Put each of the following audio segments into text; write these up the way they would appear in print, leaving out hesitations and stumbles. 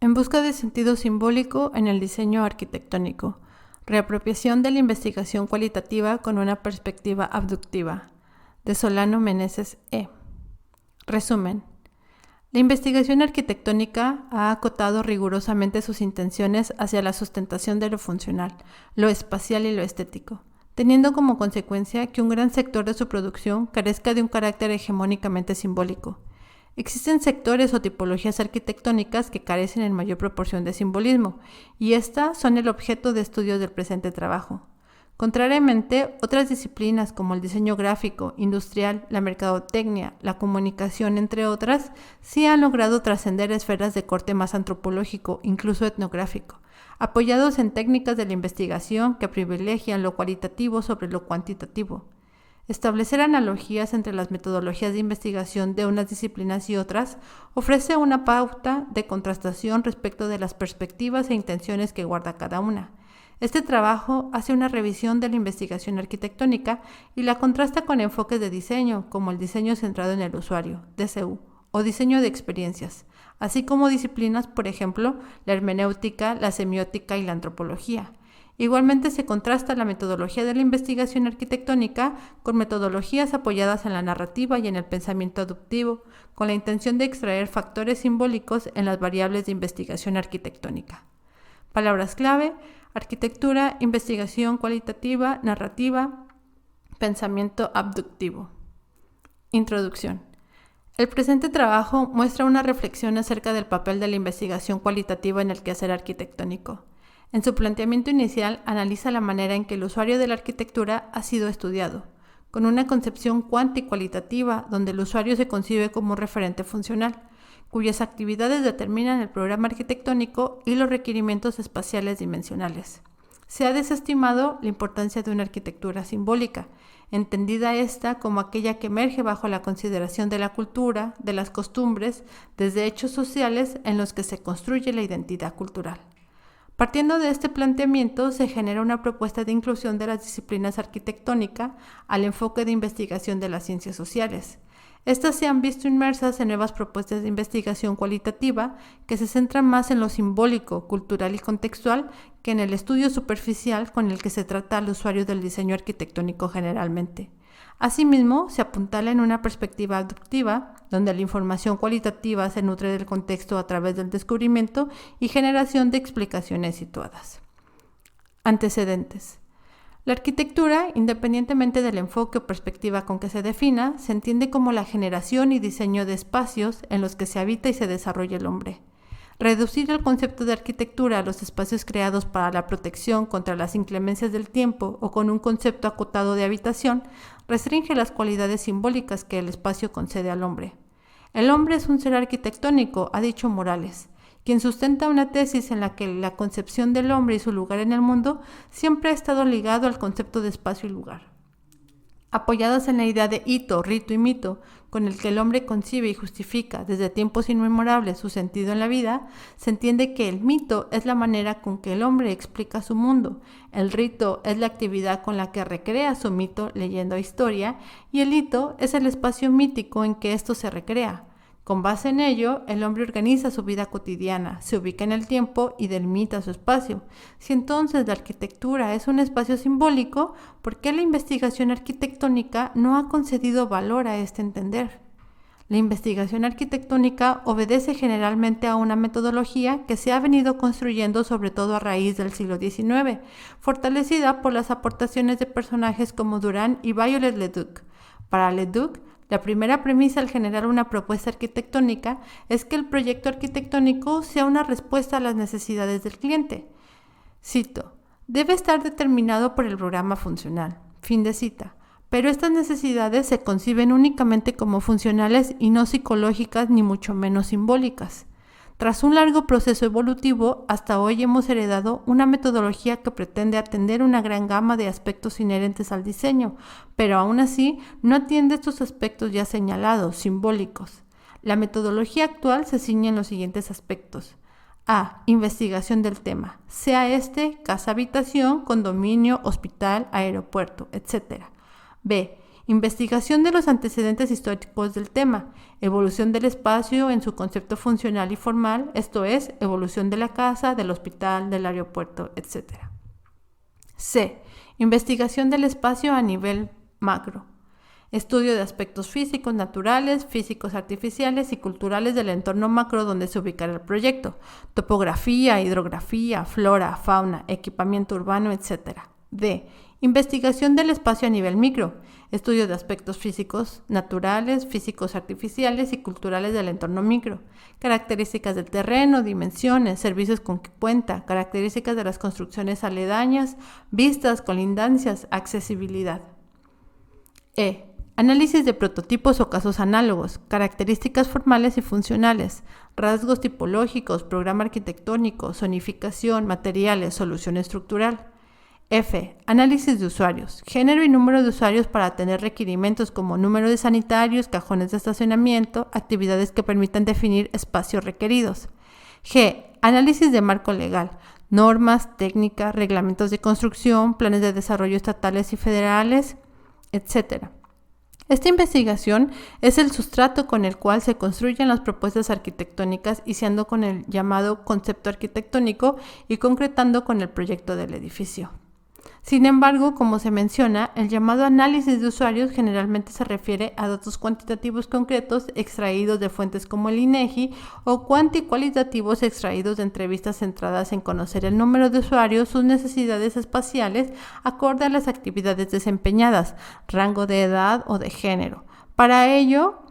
En busca de sentido simbólico en el diseño arquitectónico. Reapropiación de la investigación cualitativa con una perspectiva abductiva. De Solano Meneses E. Resumen. La investigación arquitectónica ha acotado rigurosamente sus intenciones hacia la sustentación de lo funcional, lo espacial y lo estético, teniendo como consecuencia que un gran sector de su producción carezca de un carácter hegemónicamente simbólico. Existen sectores o tipologías arquitectónicas que carecen en mayor proporción de simbolismo, y estas son el objeto de estudio del presente trabajo. Contrariamente, otras disciplinas como el diseño gráfico, industrial, la mercadotecnia, la comunicación, entre otras, sí han logrado trascender esferas de corte más antropológico, incluso etnográfico, apoyados en técnicas de la investigación que privilegian lo cualitativo sobre lo cuantitativo. Establecer analogías entre las metodologías de investigación de unas disciplinas y otras ofrece una pauta de contrastación respecto de las perspectivas e intenciones que guarda cada una. Este trabajo hace una revisión de la investigación arquitectónica y la contrasta con enfoques de diseño, como el diseño centrado en el usuario, DCU, o diseño de experiencias, así como disciplinas, por ejemplo, la hermenéutica, la semiótica y la antropología. Igualmente se contrasta la metodología de la investigación arquitectónica con metodologías apoyadas en la narrativa y en el pensamiento aductivo, con la intención de extraer factores simbólicos en las variables de investigación arquitectónica. Palabras clave: arquitectura, investigación cualitativa, narrativa, pensamiento abductivo. Introducción. El presente trabajo muestra una reflexión acerca del papel de la investigación cualitativa en el quehacer arquitectónico. En su planteamiento inicial analiza la manera en que el usuario de la arquitectura ha sido estudiado, con una concepción cuanti-cualitativa donde el usuario se concibe como referente funcional, cuyas actividades determinan el programa arquitectónico y los requerimientos espaciales dimensionales. Se ha desestimado la importancia de una arquitectura simbólica, entendida esta como aquella que emerge bajo la consideración de la cultura, de las costumbres, desde hechos sociales en los que se construye la identidad cultural. Partiendo de este planteamiento, se genera una propuesta de inclusión de las disciplinas arquitectónicas al enfoque de investigación de las ciencias sociales. Estas se han visto inmersas en nuevas propuestas de investigación cualitativa que se centran más en lo simbólico, cultural y contextual que en el estudio superficial con el que se trata al usuario del diseño arquitectónico generalmente. Asimismo, se apuntala en una perspectiva abductiva, donde la información cualitativa se nutre del contexto a través del descubrimiento y generación de explicaciones situadas. Antecedentes. La arquitectura, independientemente del enfoque o perspectiva con que se defina, se entiende como la generación y diseño de espacios en los que se habita y se desarrolla el hombre. Reducir el concepto de arquitectura a los espacios creados para la protección contra las inclemencias del tiempo o con un concepto acotado de habitación restringe las cualidades simbólicas que el espacio concede al hombre. El hombre es un ser arquitectónico, ha dicho Morales, quien sustenta una tesis en la que la concepción del hombre y su lugar en el mundo siempre ha estado ligado al concepto de espacio y lugar. Apoyadas en la idea de hito, rito y mito, con el que el hombre concibe y justifica desde tiempos inmemorables su sentido en la vida, se entiende que el mito es la manera con que el hombre explica su mundo, el rito es la actividad con la que recrea su mito leyendo historia, y el hito es el espacio mítico en que esto se recrea. Con base en ello, el hombre organiza su vida cotidiana, se ubica en el tiempo y delimita su espacio. Si entonces la arquitectura es un espacio simbólico, ¿por qué la investigación arquitectónica no ha concedido valor a este entender? La investigación arquitectónica obedece generalmente a una metodología que se ha venido construyendo sobre todo a raíz del siglo XIX, fortalecida por las aportaciones de personajes como Durand y Viollet-le-Duc. Para Leduc, la primera premisa al generar una propuesta arquitectónica es que el proyecto arquitectónico sea una respuesta a las necesidades del cliente. Cito: debe estar determinado por el programa funcional. Fin de cita. Pero estas necesidades se conciben únicamente como funcionales y no psicológicas ni mucho menos simbólicas. Tras un largo proceso evolutivo, hasta hoy hemos heredado una metodología que pretende atender una gran gama de aspectos inherentes al diseño, pero aún así no atiende estos aspectos ya señalados, simbólicos. La metodología actual se ciñe en los siguientes aspectos. A. Investigación del tema, sea este casa-habitación, condominio, hospital, aeropuerto, etc. B. Investigación de los antecedentes históricos del tema. Evolución del espacio en su concepto funcional y formal, esto es, evolución de la casa, del hospital, del aeropuerto, etc. C. Investigación del espacio a nivel macro. Estudio de aspectos físicos naturales, físicos artificiales y culturales del entorno macro donde se ubicará el proyecto. Topografía, hidrografía, flora, fauna, equipamiento urbano, etc. D. Investigación del espacio a nivel micro. Estudio de aspectos físicos naturales, físicos artificiales y culturales del entorno micro. Características del terreno, dimensiones, servicios con que cuenta, características de las construcciones aledañas, vistas, colindancias, accesibilidad. E. Análisis de prototipos o casos análogos, características formales y funcionales, rasgos tipológicos, programa arquitectónico, zonificación, materiales, solución estructural. F. Análisis de usuarios, género y número de usuarios para tener requerimientos como número de sanitarios, cajones de estacionamiento, actividades que permitan definir espacios requeridos. G. Análisis de marco legal, normas, técnicas, reglamentos de construcción, planes de desarrollo estatales y federales, etc. Esta investigación es el sustrato con el cual se construyen las propuestas arquitectónicas, iniciando con el llamado concepto arquitectónico y concretando con el proyecto del edificio. Sin embargo, como se menciona, el llamado análisis de usuarios generalmente se refiere a datos cuantitativos concretos extraídos de fuentes como el INEGI o cuantitativos extraídos de entrevistas centradas en conocer el número de usuarios, sus necesidades espaciales, acorde a las actividades desempeñadas, rango de edad o de género. Para ello,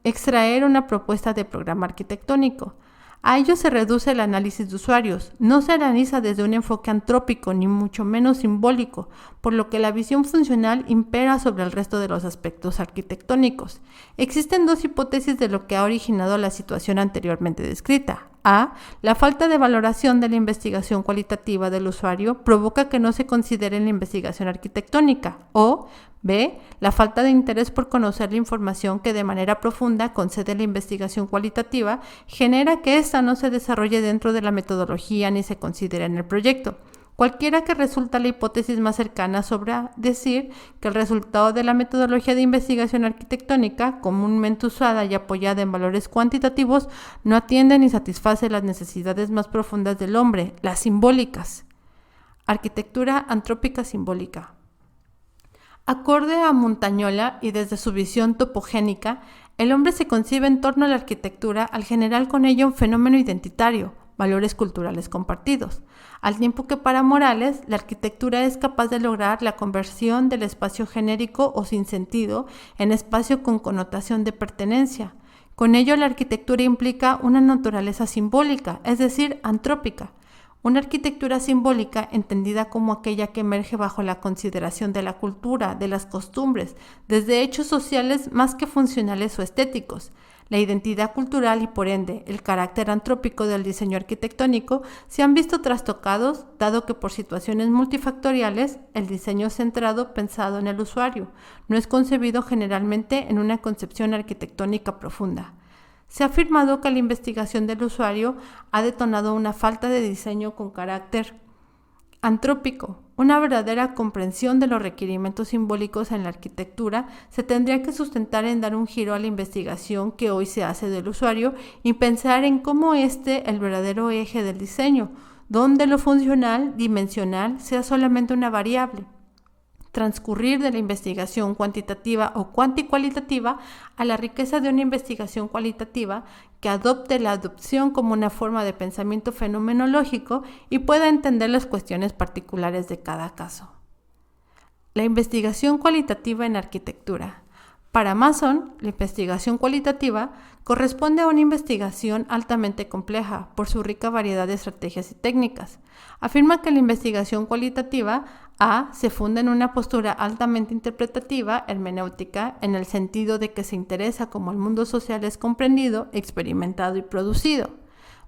extraer una propuesta de programa arquitectónico. A ello se reduce el análisis de usuarios. No se analiza desde un enfoque antrópico, ni mucho menos simbólico, por lo que la visión funcional impera sobre el resto de los aspectos arquitectónicos. Existen dos hipótesis de lo que ha originado la situación anteriormente descrita. A. La falta de valoración de la investigación cualitativa del usuario provoca que no se considere la investigación arquitectónica. O B. La falta de interés por conocer la información que de manera profunda concede la investigación cualitativa genera que ésta no se desarrolle dentro de la metodología ni se considere en el proyecto. Cualquiera que resulta la hipótesis más cercana sobra decir que el resultado de la metodología de investigación arquitectónica, comúnmente usada y apoyada en valores cuantitativos, no atiende ni satisface las necesidades más profundas del hombre, las simbólicas. Arquitectura antrópica simbólica. Acorde a Montañola y desde su visión topogénica, el hombre se concibe en torno a la arquitectura al generar con ello un fenómeno identitario, valores culturales compartidos, al tiempo que para Morales, la arquitectura es capaz de lograr la conversión del espacio genérico o sin sentido en espacio con connotación de pertenencia. Con ello, la arquitectura implica una naturaleza simbólica, es decir, antrópica. Una arquitectura simbólica entendida como aquella que emerge bajo la consideración de la cultura, de las costumbres, desde hechos sociales más que funcionales o estéticos. La identidad cultural y por ende el carácter antrópico del diseño arquitectónico se han visto trastocados, dado que por situaciones multifactoriales el diseño centrado pensado en el usuario no es concebido generalmente en una concepción arquitectónica profunda. Se ha afirmado que la investigación del usuario ha detonado una falta de diseño con carácter antrópico. Una verdadera comprensión de los requerimientos simbólicos en la arquitectura se tendría que sustentar en dar un giro a la investigación que hoy se hace del usuario y pensar en cómo el verdadero eje del diseño, donde lo funcional, dimensional, sea solamente una variable. Transcurrir de la investigación cuantitativa o cuantitativa a la riqueza de una investigación cualitativa que adopte la adopción como una forma de pensamiento fenomenológico y pueda entender las cuestiones particulares de cada caso. La investigación cualitativa en arquitectura. Para Mason, la investigación cualitativa corresponde a una investigación altamente compleja por su rica variedad de estrategias y técnicas. Afirma que la investigación cualitativa se funda en una postura altamente interpretativa, hermenéutica, en el sentido de que se interesa cómo el mundo social es comprendido, experimentado y producido.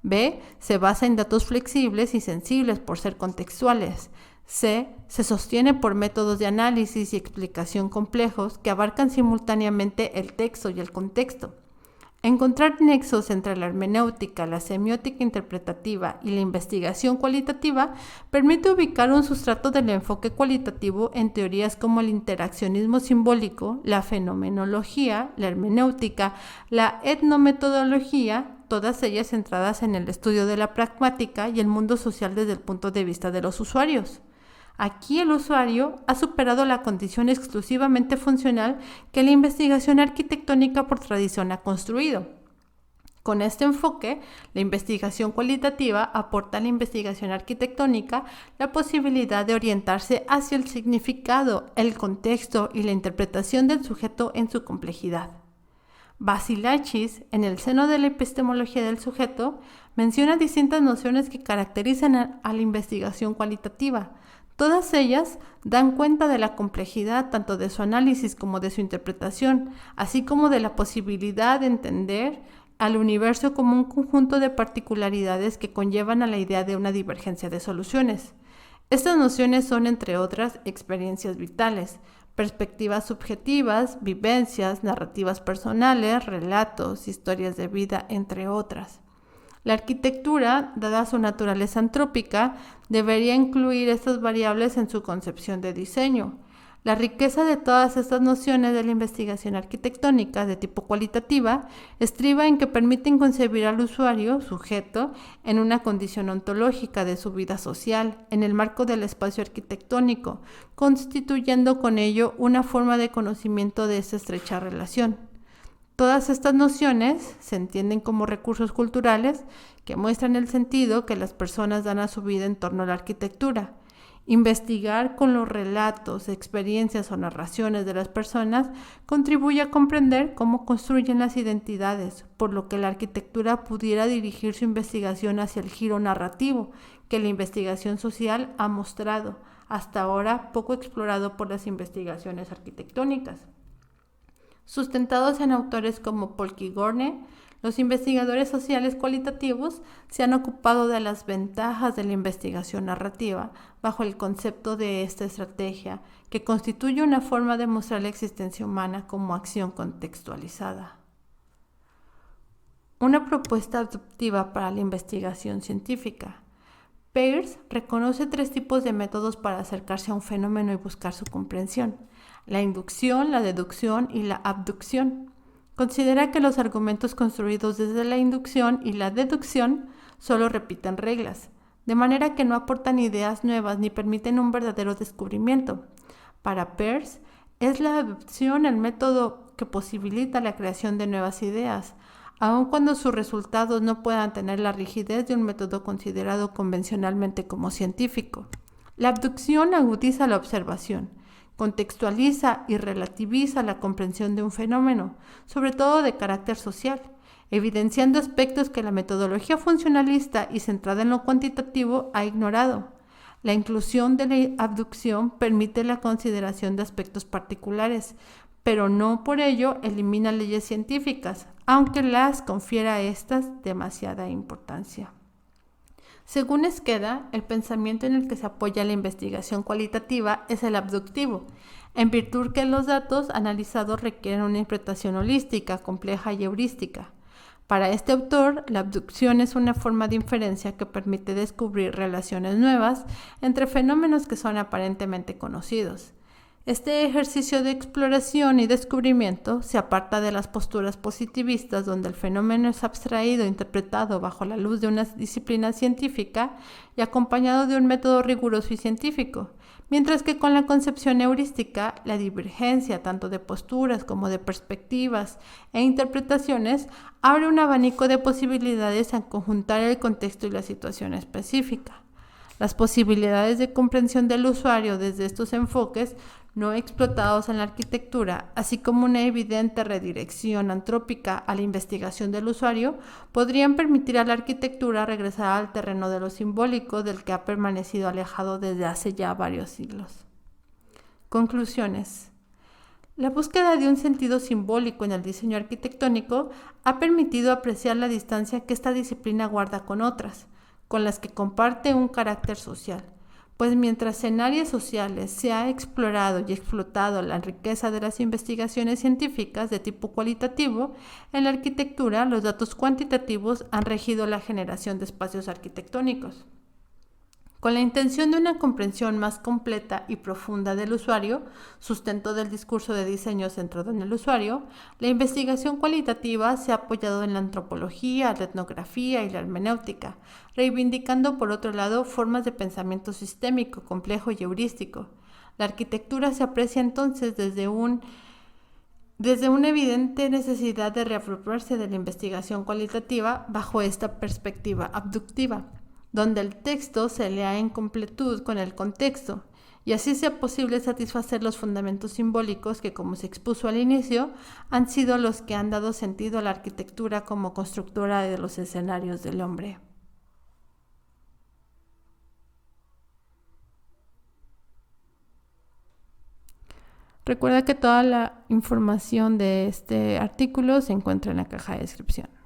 B. Se basa en datos flexibles y sensibles por ser contextuales. C. Se sostiene por métodos de análisis y explicación complejos que abarcan simultáneamente el texto y el contexto. Encontrar nexos entre la hermenéutica, la semiótica interpretativa y la investigación cualitativa permite ubicar un sustrato del enfoque cualitativo en teorías como el interaccionismo simbólico, la fenomenología, la hermenéutica, la etnometodología, todas ellas centradas en el estudio de la pragmática y el mundo social desde el punto de vista de los usuarios. Aquí el usuario ha superado la condición exclusivamente funcional que la investigación arquitectónica por tradición ha construido. Con este enfoque, la investigación cualitativa aporta a la investigación arquitectónica la posibilidad de orientarse hacia el significado, el contexto y la interpretación del sujeto en su complejidad. Basilachis, en el seno de la epistemología del sujeto, menciona distintas nociones que caracterizan a la investigación cualitativa. Todas ellas dan cuenta de la complejidad tanto de su análisis como de su interpretación, así como de la posibilidad de entender al universo como un conjunto de particularidades que conllevan a la idea de una divergencia de soluciones. Estas nociones son, entre otras, experiencias vitales, perspectivas subjetivas, vivencias, narrativas personales, relatos, historias de vida, entre otras. La arquitectura, dada su naturaleza antrópica, debería incluir estas variables en su concepción de diseño. La riqueza de todas estas nociones de la investigación arquitectónica de tipo cualitativa estriba en que permiten concebir al usuario, sujeto, en una condición ontológica de su vida social, en el marco del espacio arquitectónico, constituyendo con ello una forma de conocimiento de esta estrecha relación. Todas estas nociones se entienden como recursos culturales que muestran el sentido que las personas dan a su vida en torno a la arquitectura. Investigar con los relatos, experiencias o narraciones de las personas contribuye a comprender cómo construyen las identidades, por lo que la arquitectura pudiera dirigir su investigación hacia el giro narrativo que la investigación social ha mostrado, hasta ahora poco explorado por las investigaciones arquitectónicas. Sustentados en autores como Paul Kigorne, los investigadores sociales cualitativos se han ocupado de las ventajas de la investigación narrativa bajo el concepto de esta estrategia, que constituye una forma de mostrar la existencia humana como acción contextualizada. Una propuesta adoptiva para la investigación científica. Peirce reconoce 3 tipos de métodos para acercarse a un fenómeno y buscar su comprensión: la inducción, la deducción y la abducción. Considera que los argumentos construidos desde la inducción y la deducción solo repiten reglas, de manera que no aportan ideas nuevas ni permiten un verdadero descubrimiento. Para Peirce, es la abducción el método que posibilita la creación de nuevas ideas, aun cuando sus resultados no puedan tener la rigidez de un método considerado convencionalmente como científico. La abducción agudiza la observación, contextualiza y relativiza la comprensión de un fenómeno, sobre todo de carácter social, evidenciando aspectos que la metodología funcionalista y centrada en lo cuantitativo ha ignorado. La inclusión de la abducción permite la consideración de aspectos particulares, pero no por ello elimina leyes científicas, aunque las confiera a estas demasiada importancia. Según Esqueda, el pensamiento en el que se apoya la investigación cualitativa es el abductivo, en virtud que los datos analizados requieren una interpretación holística, compleja y heurística. Para este autor, la abducción es una forma de inferencia que permite descubrir relaciones nuevas entre fenómenos que son aparentemente conocidos. Este ejercicio de exploración y descubrimiento se aparta de las posturas positivistas donde el fenómeno es abstraído e interpretado bajo la luz de una disciplina científica y acompañado de un método riguroso y científico, mientras que con la concepción heurística, la divergencia tanto de posturas como de perspectivas e interpretaciones abre un abanico de posibilidades a conjuntar el contexto y la situación específica. Las posibilidades de comprensión del usuario desde estos enfoques no explotados en la arquitectura, así como una evidente redirección antrópica a la investigación del usuario, podrían permitir a la arquitectura regresar al terreno de lo simbólico del que ha permanecido alejado desde hace ya varios siglos. Conclusiones. La búsqueda de un sentido simbólico en el diseño arquitectónico ha permitido apreciar la distancia que esta disciplina guarda con otras, con las que comparte un carácter social, pues mientras en áreas sociales se ha explorado y explotado la riqueza de las investigaciones científicas de tipo cualitativo, en la arquitectura los datos cuantitativos han regido la generación de espacios arquitectónicos. Con la intención de una comprensión más completa y profunda del usuario, sustento del discurso de diseño centrado en el usuario, la investigación cualitativa se ha apoyado en la antropología, la etnografía y la hermenéutica, reivindicando por otro lado formas de pensamiento sistémico, complejo y heurístico. La arquitectura se aprecia entonces desde una evidente necesidad de reapropiarse de la investigación cualitativa bajo esta perspectiva abductiva, donde el texto se lea en completud con el contexto, y así sea posible satisfacer los fundamentos simbólicos que, como se expuso al inicio, han sido los que han dado sentido a la arquitectura como constructora de los escenarios del hombre. Recuerda que toda la información de este artículo se encuentra en la caja de descripción.